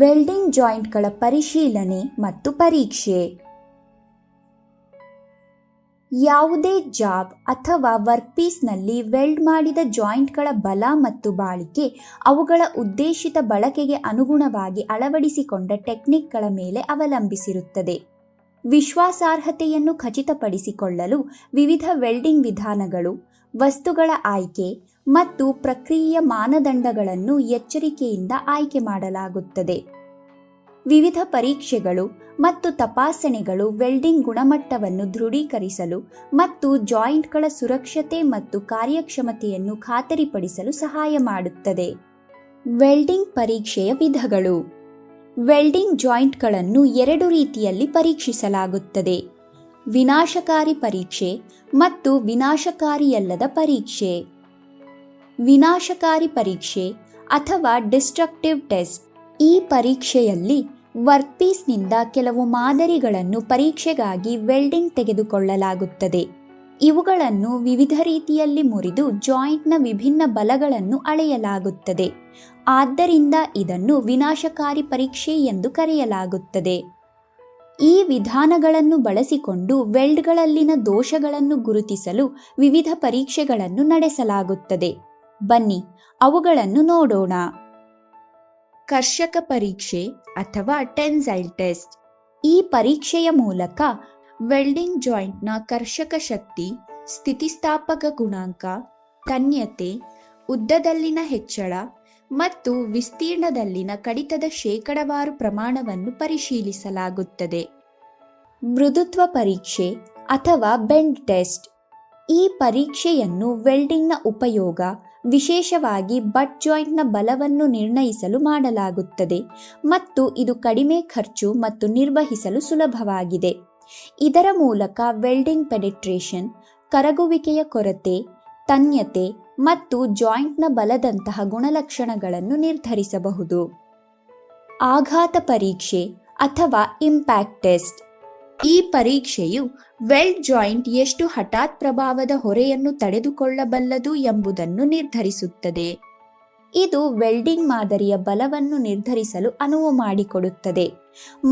Welding ಜಾಯಿಂಟ್ಗಳ ಪರಿಶೀಲನೆ ಮತ್ತು ಪರೀಕ್ಷೆ. ಯಾವುದೇ ಜಾಬ್ ಅಥವಾ ವರ್ಕ್ಪೀಸ್ನಲ್ಲಿ ವೆಲ್ಡ್ ಮಾಡಿದ ಜಾಯಿಂಟ್ಗಳ ಬಲ ಮತ್ತು ಬಾಳಿಕೆ ಅವುಗಳ ಉದ್ದೇಶಿತ ಬಳಕೆಗೆ ಅನುಗುಣವಾಗಿ ಅಳವಡಿಸಿಕೊಂಡ ಟೆಕ್ನಿಕ್ಗಳ ಮೇಲೆ ಅವಲಂಬಿಸಿರುತ್ತದೆ. ವಿಶ್ವಾಸಾರ್ಹತೆಯನ್ನು ಖಚಿತಪಡಿಸಿಕೊಳ್ಳಲು ವಿವಿಧ ವೆಲ್ಡಿಂಗ್ ವಿಧಾನಗಳು, ವಸ್ತುಗಳ ಆಯ್ಕೆ ಮತ್ತು ಪ್ರಕ್ರಿಯೆಯ ಮಾನದಂಡಗಳನ್ನು ಎಚ್ಚರಿಕೆಯಿಂದ ಆಯ್ಕೆ ಮಾಡಲಾಗುತ್ತದೆ. ವಿವಿಧ ಪರೀಕ್ಷೆಗಳು ಮತ್ತು ತಪಾಸಣೆಗಳು ವೆಲ್ಡಿಂಗ್ ಗುಣಮಟ್ಟವನ್ನು ದೃಢೀಕರಿಸಲು ಮತ್ತು ಜಾಯಿಂಟ್ಗಳ ಸುರಕ್ಷತೆ ಮತ್ತು ಕಾರ್ಯಕ್ಷಮತೆಯನ್ನು ಖಾತರಿಪಡಿಸಲು ಸಹಾಯ ಮಾಡುತ್ತದೆ. ವೆಲ್ಡಿಂಗ್ ಪರೀಕ್ಷೆಯ ವಿಧಗಳು. ವೆಲ್ಡಿಂಗ್ ಜಾಯಿಂಟ್ಗಳನ್ನು ಎರಡು ರೀತಿಯಲ್ಲಿ ಪರೀಕ್ಷಿಸಲಾಗುತ್ತದೆ: ವಿನಾಶಕಾರಿ ಪರೀಕ್ಷೆ ಮತ್ತು ವಿನಾಶಕಾರಿಯಲ್ಲದ ಪರೀಕ್ಷೆ. ವಿನಾಶಕಾರಿ ಪರೀಕ್ಷೆ ಅಥವಾ ಡಿಸ್ಟ್ರಕ್ಟಿವ್ ಟೆಸ್ಟ್. ಈ ಪರೀಕ್ಷೆಯಲ್ಲಿ ವರ್ಕ್ಪೀಸ್ನಿಂದ ಕೆಲವು ಮಾದರಿಗಳನ್ನು ಪರೀಕ್ಷೆಗಾಗಿ ವೆಲ್ಡಿಂಗ್ ತೆಗೆದುಕೊಳ್ಳಲಾಗುತ್ತದೆ. ಇವುಗಳನ್ನು ವಿವಿಧ ರೀತಿಯಲ್ಲಿ ಮುರಿದು ಜಾಯಿಂಟ್ನ ವಿಭಿನ್ನ ಬಲಗಳನ್ನು ಅಳೆಯಲಾಗುತ್ತದೆ. ಆದ್ದರಿಂದ ಇದನ್ನು ವಿನಾಶಕಾರಿ ಪರೀಕ್ಷೆ ಎಂದು ಕರೆಯಲಾಗುತ್ತದೆ. ಈ ವಿಧಾನಗಳನ್ನು ಬಳಸಿಕೊಂಡು ವೆಲ್ಡ್ಗಳಲ್ಲಿನ ದೋಷಗಳನ್ನು ಗುರುತಿಸಲು ವಿವಿಧ ಪರೀಕ್ಷೆಗಳನ್ನು ನಡೆಸಲಾಗುತ್ತದೆ. ಬನ್ನಿ ಅವುಗಳನ್ನು ನೋಡೋಣ. ಕರ್ಷಕ ಪರೀಕ್ಷೆ ಅಥವಾ ಟೆನ್ಸೈಲ್ ಟೆಸ್ಟ್. ಈ ಪರೀಕ್ಷೆಯ ಮೂಲಕ ವೆಲ್ಡಿಂಗ್ ಜಾಯಿಂಟ್ನ ಕರ್ಷಕ ಶಕ್ತಿ, ಸ್ಥಿತಿಸ್ಥಾಪಕ ಗುಣಾಂಕ, ತನ್ಯತೆ, ಉದ್ದದಲ್ಲಿನ ಹೆಚ್ಚಳ ಮತ್ತು ವಿಸ್ತೀರ್ಣದಲ್ಲಿನ ಕಡಿತದ ಶೇಕಡಾವಾರು ಪ್ರಮಾಣವನ್ನು ಪರಿಶೀಲಿಸಲಾಗುತ್ತದೆ. ಮೃದುತ್ವ ಪರೀಕ್ಷೆ ಅಥವಾ ಬೆಂಡ್ ಟೆಸ್ಟ್. ಈ ಪರೀಕ್ಷೆಯನ್ನು ವೆಲ್ಡಿಂಗ್ನ ಉಪಯೋಗ, ವಿಶೇಷವಾಗಿ ಬಟ್ ಜಾಯಿಂಟ್ನ ಬಲವನ್ನು ನಿರ್ಣಯಿಸಲು ಮಾಡಲಾಗುತ್ತದೆ ಮತ್ತು ಇದು ಕಡಿಮೆ ಖರ್ಚು ಮತ್ತು ನಿರ್ವಹಿಸಲು ಸುಲಭವಾಗಿದೆ. ಇದರ ಮೂಲಕ ವೆಲ್ಡಿಂಗ್ ಪೆನೆಟ್ರೇಷನ್, ಕರಗುವಿಕೆಯ ಕೊರತೆ, ತನ್ಯತೆ ಮತ್ತು ಜಾಯಿಂಟ್ನ ಬಲದಂತಹ ಗುಣಲಕ್ಷಣಗಳನ್ನು ನಿರ್ಧರಿಸಬಹುದು. ಆಘಾತ ಪರೀಕ್ಷೆ ಅಥವಾ ಇಂಪ್ಯಾಕ್ಟ್ ಟೆಸ್ಟ್. ಈ ಪರೀಕ್ಷೆಯು ವೆಲ್ಡ್ ಜಾಯಿಂಟ್ ಎಷ್ಟು ಹಠಾತ್ ಪ್ರಭಾವದ ಹೊರೆಯನ್ನು ತಡೆದುಕೊಳ್ಳಬಲ್ಲದು ಎಂಬುದನ್ನು ನಿರ್ಧರಿಸುತ್ತದೆ. ಇದು ವೆಲ್ಡಿಂಗ್ ಮಾದರಿಯ ಬಲವನ್ನು ನಿರ್ಧರಿಸಲು ಅನುವು ಮಾಡಿಕೊಡುತ್ತದೆ.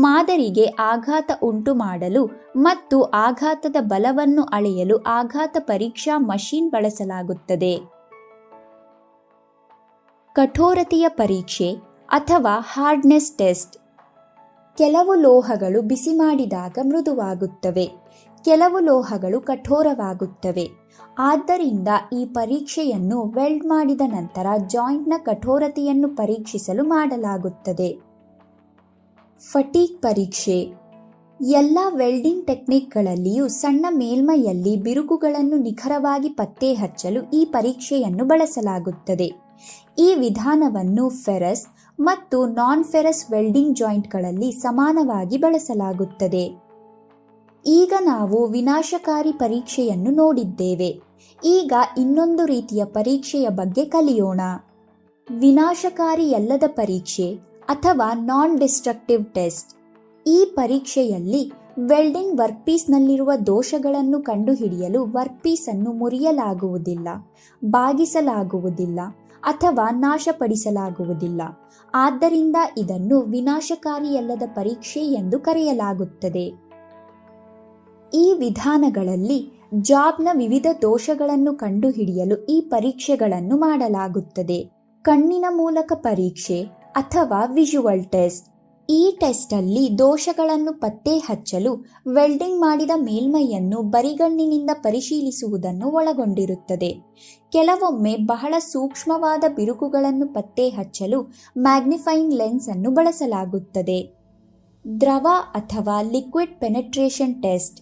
ಮಾದರಿಗೆ ಆಘಾತ ಉಂಟು ಮಾಡಲು ಮತ್ತು ಆಘಾತದ ಬಲವನ್ನು ಅಳೆಯಲು ಆಘಾತ ಪರೀಕ್ಷಾ ಮಷೀನ್ ಬಳಸಲಾಗುತ್ತದೆ. ಕಠೋರತೆಯ ಪರೀಕ್ಷೆ ಅಥವಾ ಹಾರ್ಡ್ನೆಸ್ ಟೆಸ್ಟ್. ಕೆಲವು ಲೋಹಗಳು ಬಿಸಿ ಮಾಡಿದಾಗ ಮೃದುವಾಗುತ್ತವೆ, ಕೆಲವು ಲೋಹಗಳು ಕಠೋರವಾಗುತ್ತವೆ. ಆದ್ದರಿಂದ ಈ ಪರೀಕ್ಷೆಯನ್ನು ವೆಲ್ಡ್ ಮಾಡಿದ ನಂತರ ಜಾಯಿಂಟ್ನ ಕಠೋರತೆಯನ್ನು ಪರೀಕ್ಷಿಸಲು ಮಾಡಲಾಗುತ್ತದೆ. ಫಟೀಗ್ ಪರೀಕ್ಷೆ. ಎಲ್ಲ ವೆಲ್ಡಿಂಗ್ ಟೆಕ್ನಿಕ್ಗಳಲ್ಲಿಯೂ ಸಣ್ಣ ಮೇಲ್ಮೈಯಲ್ಲಿ ಬಿರುಕುಗಳನ್ನು ನಿಖರವಾಗಿ ಪತ್ತೆ ಹಚ್ಚಲು ಈ ಪರೀಕ್ಷೆಯನ್ನು ಬಳಸಲಾಗುತ್ತದೆ. ಈ ವಿಧಾನವನ್ನು ಫೆರಸ್ ಮತ್ತು ನಾನ್ ಫೆರಸ್ ವೆಲ್ಡಿಂಗ್ ಜಾಯಿಂಟ್ಗಳಲ್ಲಿ ಸಮಾನವಾಗಿ ಬಳಸಲಾಗುತ್ತದೆ. ಈಗ ನಾವು ವಿನಾಶಕಾರಿ ಪರೀಕ್ಷೆಯನ್ನು ನೋಡಿದ್ದೇವೆ. ಈಗ ಇನ್ನೊಂದು ರೀತಿಯ ಪರೀಕ್ಷೆಯ ಬಗ್ಗೆ ಕಲಿಯೋಣ. ವಿನಾಶಕಾರಿಯಲ್ಲದ ಪರೀಕ್ಷೆ ಅಥವಾ ನಾನ್ ಡಿಸ್ಟ್ರಕ್ಟಿವ್ ಟೆಸ್ಟ್. ಈ ಪರೀಕ್ಷೆಯಲ್ಲಿ ವೆಲ್ಡಿಂಗ್ ವರ್ಕ್ಪೀಸ್ನಲ್ಲಿರುವ ದೋಷಗಳನ್ನು ಕಂಡುಹಿಡಿಯಲು ವರ್ಕ್ಪೀಸನ್ನು ಮುರಿಯಲಾಗುವುದಿಲ್ಲ, ಬಾಗಿಸಲಾಗುವುದಿಲ್ಲ ಅಥವಾ ನಾಶಪಡಿಸಲಾಗುವುದಿಲ್ಲ. ಆದ್ದರಿಂದ ಇದನ್ನು ವಿನಾಶಕಾರಿಯಲ್ಲದ ಪರೀಕ್ಷೆ ಎಂದು ಕರೆಯಲಾಗುತ್ತದೆ. ಈ ವಿಧಾನಗಳಲ್ಲಿ ಜಾಬ್ನ ವಿವಿಧ ದೋಷಗಳನ್ನು ಕಂಡುಹಿಡಿಯಲು ಈ ಪರೀಕ್ಷೆಗಳನ್ನು ಮಾಡಲಾಗುತ್ತದೆ. ಕಣ್ಣಿನ ಮೂಲಕ ಪರೀಕ್ಷೆ ಅಥವಾ ವಿಜುವಲ್ ಟೆಸ್ಟ್. ಈ ಟೆಸ್ಟಲ್ಲಿ ದೋಷಗಳನ್ನು ಪತ್ತೆ ಹಚ್ಚಲು ವೆಲ್ಡಿಂಗ್ ಮಾಡಿದ ಮೇಲ್ಮೈಯನ್ನು ಬರಿಗಣ್ಣಿನಿಂದ ಪರಿಶೀಲಿಸುವುದನ್ನು ಒಳಗೊಂಡಿರುತ್ತದೆ. ಕೆಲವೊಮ್ಮೆ ಬಹಳ ಸೂಕ್ಷ್ಮವಾದ ಬಿರುಕುಗಳನ್ನು ಪತ್ತೆ ಹಚ್ಚಲು ಮ್ಯಾಗ್ನಿಫೈಯಿಂಗ್ ಲೆನ್ಸ್ ಅನ್ನು ಬಳಸಲಾಗುತ್ತದೆ. ದ್ರವ ಅಥವಾ ಲಿಕ್ವಿಡ್ ಪೆನೆಟ್ರೇಷನ್ ಟೆಸ್ಟ್.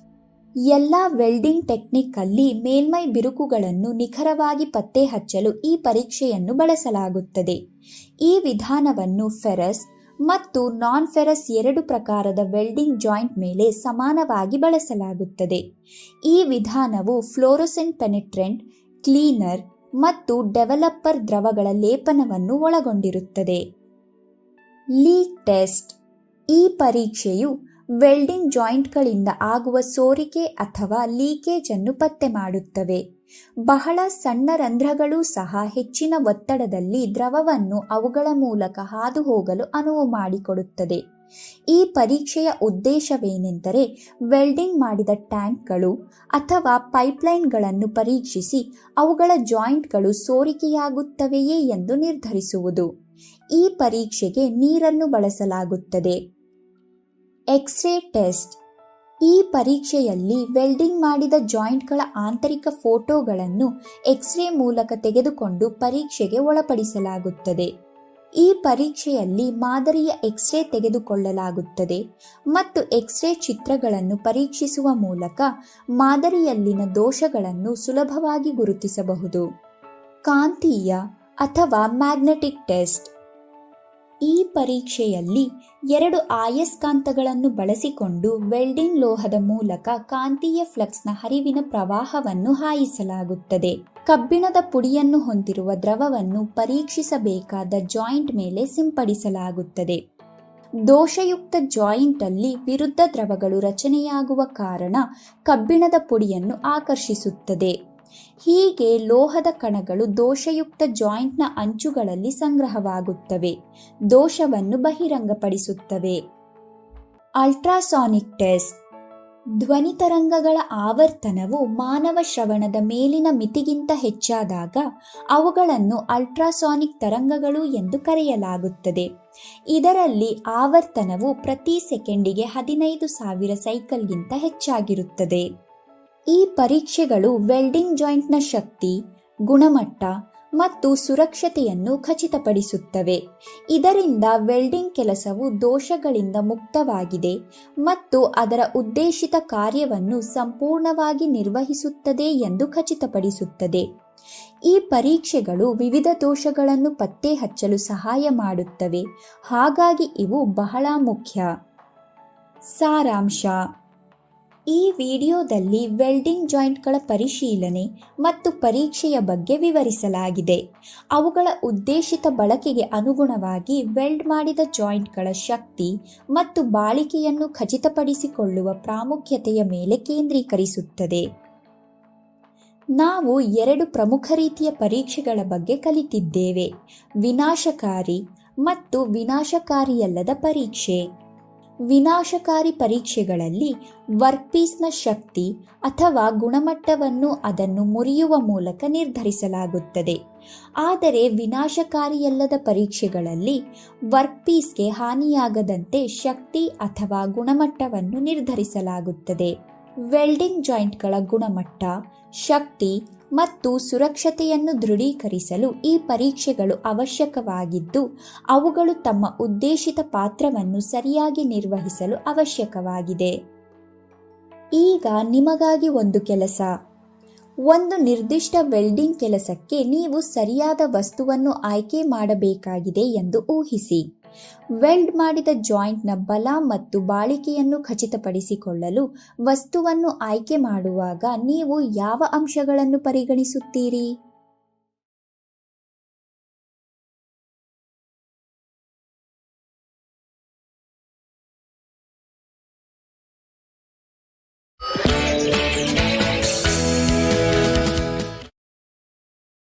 ಎಲ್ಲ ವೆಲ್ಡಿಂಗ್ ಟೆಕ್ನಿಕ್ಕಲ್ಲಿ ಮೇಲ್ಮೈ ಬಿರುಕುಗಳನ್ನು ನಿಖರವಾಗಿ ಪತ್ತೆ ಹಚ್ಚಲು ಈ ಪರೀಕ್ಷೆಯನ್ನು ಬಳಸಲಾಗುತ್ತದೆ. ಈ ವಿಧಾನವನ್ನು ಫೆರಸ್ ಮತ್ತು ನಾನ್ ಫೆರಸ್ ಎರಡು ಪ್ರಕಾರದ ವೆಲ್ಡಿಂಗ್ ಜಾಯಿಂಟ್ ಮೇಲೆ ಸಮಾನವಾಗಿ ಬಳಸಲಾಗುತ್ತದೆ. ಈ ವಿಧಾನವು ಫ್ಲೋರೋಸೆಂಟ್ ಪೆನೆಟ್ರೆಂಟ್, ಕ್ಲೀನರ್ ಮತ್ತು ಡೆವಲಪರ್ ದ್ರವಗಳ ಲೇಪನವನ್ನು ಒಳಗೊಂಡಿರುತ್ತದೆ. Leak test. ಈ ಪರೀಕ್ಷೆಯು ವೆಲ್ಡಿಂಗ್ ಜಾಯಿಂಟ್ಗಳಿಂದ ಆಗುವ ಸೋರಿಕೆ ಅಥವಾ ಲೀಕೇಜ್ ಅನ್ನು ಪತ್ತೆ ಮಾಡುತ್ತವೆ. ಬಹಳ ಸಣ್ಣ ರಂಧ್ರಗಳು ಸಹ ಹೆಚ್ಚಿನ ಒತ್ತಡದಲ್ಲಿ ದ್ರವವನ್ನು ಅವುಗಳ ಮೂಲಕ ಹಾದು ಹೋಗಲು ಅನುವು ಮಾಡಿಕೊಡುತ್ತದೆ. ಈ ಪರೀಕ್ಷೆಯ ಉದ್ದೇಶವೇನೆಂದರೆ ವೆಲ್ಡಿಂಗ್ ಮಾಡಿದ ಟ್ಯಾಂಕ್ಗಳು ಅಥವಾ ಪೈಪ್ಲೈನ್ಗಳನ್ನು ಪರೀಕ್ಷಿಸಿ ಅವುಗಳ ಜಾಯಿಂಟ್ಗಳು ಸೋರಿಕೆಯಾಗುತ್ತವೆಯೇ ಎಂದು ನಿರ್ಧರಿಸುವುದು. ಈ ಪರೀಕ್ಷೆಗೆ ನೀರನ್ನು ಬಳಸಲಾಗುತ್ತದೆ. X ray test. ಈ ಪರೀಕ್ಷೆಯಲ್ಲಿ ವೆಲ್ಡಿಂಗ್ ಮಾಡಿದ ಜಾಯಿಂಟ್ಗಳ ಆಂತರಿಕ ಫೋಟೋಗಳನ್ನು ಎಕ್ಸ್ರೇ ಮೂಲಕ ತೆಗೆದುಕೊಂಡು ಪರೀಕ್ಷೆಗೆ ಒಳಪಡಿಸಲಾಗುತ್ತದೆ. ಈ ಪರೀಕ್ಷೆಯಲ್ಲಿ ಮಾದರಿಯ ಎಕ್ಸ್ರೇ ತೆಗೆದುಕೊಳ್ಳಲಾಗುತ್ತದೆ ಮತ್ತು ಎಕ್ಸ್ರೇ ಚಿತ್ರಗಳನ್ನು ಪರೀಕ್ಷಿಸುವ ಮೂಲಕ ಮಾದರಿಯಲ್ಲಿನ ದೋಷಗಳನ್ನು ಸುಲಭವಾಗಿ ಗುರುತಿಸಬಹುದು. ಕಾಂತೀಯ ಅಥವಾ ಮ್ಯಾಗ್ನೆಟಿಕ್ ಟೆಸ್ಟ್. ಈ ಪರೀಕ್ಷೆಯಲ್ಲಿ 2 ಆಯಸ್ಕಾಂತಗಳನ್ನು ಬಳಸಿಕೊಂಡು ವೆಲ್ಡಿಂಗ್ ಲೋಹದ ಮೂಲಕ ಕಾಂತೀಯ ಫ್ಲಕ್ಸ್ನ ಹರಿವಿನ ಪ್ರವಾಹವನ್ನು ಹಾಯಿಸಲಾಗುತ್ತದೆ. ಕಬ್ಬಿಣದ ಪುಡಿಯನ್ನು ಹೊಂದಿರುವ ದ್ರವವನ್ನು ಪರೀಕ್ಷಿಸಬೇಕಾದ ಜಾಯಿಂಟ್ ಮೇಲೆ ಸಿಂಪಡಿಸಲಾಗುತ್ತದೆ. ದೋಷಯುಕ್ತ ಜಾಯಿಂಟ್ ಅಲ್ಲಿ ವಿರುದ್ಧ ದ್ರವಗಳು ರಚನೆಯಾಗುವ ಕಾರಣ ಕಬ್ಬಿಣದ ಪುಡಿಯನ್ನು ಆಕರ್ಷಿಸುತ್ತದೆ. ಹೀಗೆ ಲೋಹದ ಕಣಗಳು ದೋಷಯುಕ್ತ ಜಾಯಿಂಟ್ನ ಅಂಚುಗಳಲ್ಲಿ ಸಂಗ್ರಹವಾಗುತ್ತವೆ, ದೋಷವನ್ನು ಬಹಿರಂಗಪಡಿಸುತ್ತವೆ. Ultrasonic test. ಧ್ವನಿ ತರಂಗಗಳ ಆವರ್ತನವು ಮಾನವ ಶ್ರವಣದ ಮೇಲಿನ ಮಿತಿಗಿಂತ ಹೆಚ್ಚಾದಾಗ ಅವುಗಳನ್ನು ಅಲ್ಟ್ರಾಸಾನಿಕ್ ತರಂಗಗಳು ಎಂದು ಕರೆಯಲಾಗುತ್ತದೆ. ಇದರಲ್ಲಿ ಆವರ್ತನವು ಪ್ರತಿ ಸೆಕೆಂಡಿಗೆ 15,000 ಸೈಕಲ್ಗಿಂತ ಹೆಚ್ಚಾಗಿರುತ್ತದೆ. ಈ ಪರೀಕ್ಷೆಗಳು ವೆಲ್ಡಿಂಗ್ ಜಾಯಿಂಟ್ನ ಶಕ್ತಿ, ಗುಣಮಟ್ಟ ಮತ್ತು ಸುರಕ್ಷತೆಯನ್ನು ಖಚಿತಪಡಿಸುತ್ತವೆ. ಇದರಿಂದ ವೆಲ್ಡಿಂಗ್ ಕೆಲಸವು ದೋಷಗಳಿಂದ ಮುಕ್ತವಾಗಿದೆ ಮತ್ತು ಅದರ ಉದ್ದೇಶಿತ ಕಾರ್ಯವನ್ನು ಸಂಪೂರ್ಣವಾಗಿ ನಿರ್ವಹಿಸುತ್ತದೆ ಎಂದು ಖಚಿತಪಡಿಸುತ್ತದೆ. ಈ ಪರೀಕ್ಷೆಗಳು ವಿವಿಧ ದೋಷಗಳನ್ನು ಪತ್ತೆ ಹಚ್ಚಲು ಸಹಾಯ ಮಾಡುತ್ತವೆ, ಹಾಗಾಗಿ ಇವು ಬಹಳ ಮುಖ್ಯ. ಸಾರಾಂಶ. ಈ ವಿಡಿಯೋದಲ್ಲಿ ವೆಲ್ಡಿಂಗ್ ಜಾಯಿಂಟ್ಗಳ ಪರಿಶೀಲನೆ ಮತ್ತು ಪರೀಕ್ಷೆಯ ಬಗ್ಗೆ ವಿವರಿಸಲಾಗಿದೆ. ಅವುಗಳ ಉದ್ದೇಶಿತ ಬಳಕೆಗೆ ಅನುಗುಣವಾಗಿ ವೆಲ್ಡ್ ಮಾಡಿದ ಜಾಯಿಂಟ್ಗಳ ಶಕ್ತಿ ಮತ್ತು ಬಾಳಿಕೆಯನ್ನು ಖಚಿತಪಡಿಸಿಕೊಳ್ಳುವ ಪ್ರಾಮುಖ್ಯತೆಯ ಮೇಲೆ ಕೇಂದ್ರೀಕರಿಸುತ್ತದೆ. ನಾವು 2 ಪ್ರಮುಖ ರೀತಿಯ ಪರೀಕ್ಷೆಗಳ ಬಗ್ಗೆ ಕಲಿತಿದ್ದೇವೆ: ವಿನಾಶಕಾರಿ ಮತ್ತು ವಿನಾಶಕಾರಿಯಲ್ಲದ ಪರೀಕ್ಷೆ. ವಿನಾಶಕಾರಿ ಪರೀಕ್ಷೆಗಳಲ್ಲಿ ವರ್ಕ್ಪೀಸ್ನ ಶಕ್ತಿ ಅಥವಾ ಗುಣಮಟ್ಟವನ್ನು ಅದನ್ನು ಮುರಿಯುವ ಮೂಲಕ ನಿರ್ಧರಿಸಲಾಗುತ್ತದೆ. ಆದರೆ ವಿನಾಶಕಾರಿಯಲ್ಲದ ಪರೀಕ್ಷೆಗಳಲ್ಲಿ ವರ್ಕ್ಪೀಸ್ಗೆ ಹಾನಿಯಾಗದಂತೆ ಶಕ್ತಿ ಅಥವಾ ಗುಣಮಟ್ಟವನ್ನು ನಿರ್ಧರಿಸಲಾಗುತ್ತದೆ. ವೆಲ್ಡಿಂಗ್ ಜಾಯಿಂಟ್ಗಳ ಗುಣಮಟ್ಟ, ಶಕ್ತಿ ಮತ್ತು ಸುರಕ್ಷತೆಯನ್ನು ದೃಢೀಕರಿಸಲು ಈ ಪರೀಕ್ಷೆಗಳು ಅವಶ್ಯಕವಾಗಿದ್ದು, ಅವುಗಳು ತಮ್ಮ ಉದ್ದೇಶಿತ ಪಾತ್ರವನ್ನು ಸರಿಯಾಗಿ ನಿರ್ವಹಿಸಲು ಅವಶ್ಯಕವಾಗಿದೆ. ಈಗ ನಿಮಗಾಗಿ ಒಂದು ಕೆಲಸ. ಒಂದು ನಿರ್ದಿಷ್ಟ ವೆಲ್ಡಿಂಗ್ ಕೆಲಸಕ್ಕೆ ನೀವು ಸರಿಯಾದ ವಸ್ತುವನ್ನು ಆಯ್ಕೆ ಮಾಡಬೇಕಾಗಿದೆ ಎಂದು ಊಹಿಸಿ. ವೆಲ್ಡ್ ಮಾಡಿದ ಜಾಯಿಂಟ್ನ ಬಲ ಮತ್ತು ಬಾಳಿಕೆಯನ್ನು ಖಚಿತಪಡಿಸಿಕೊಳ್ಳಲು ವಸ್ತುವನ್ನು ಆಯ್ಕೆ ಮಾಡುವಾಗ ನೀವು ಯಾವ ಅಂಶಗಳನ್ನು ಪರಿಗಣಿಸುತ್ತೀರಿ?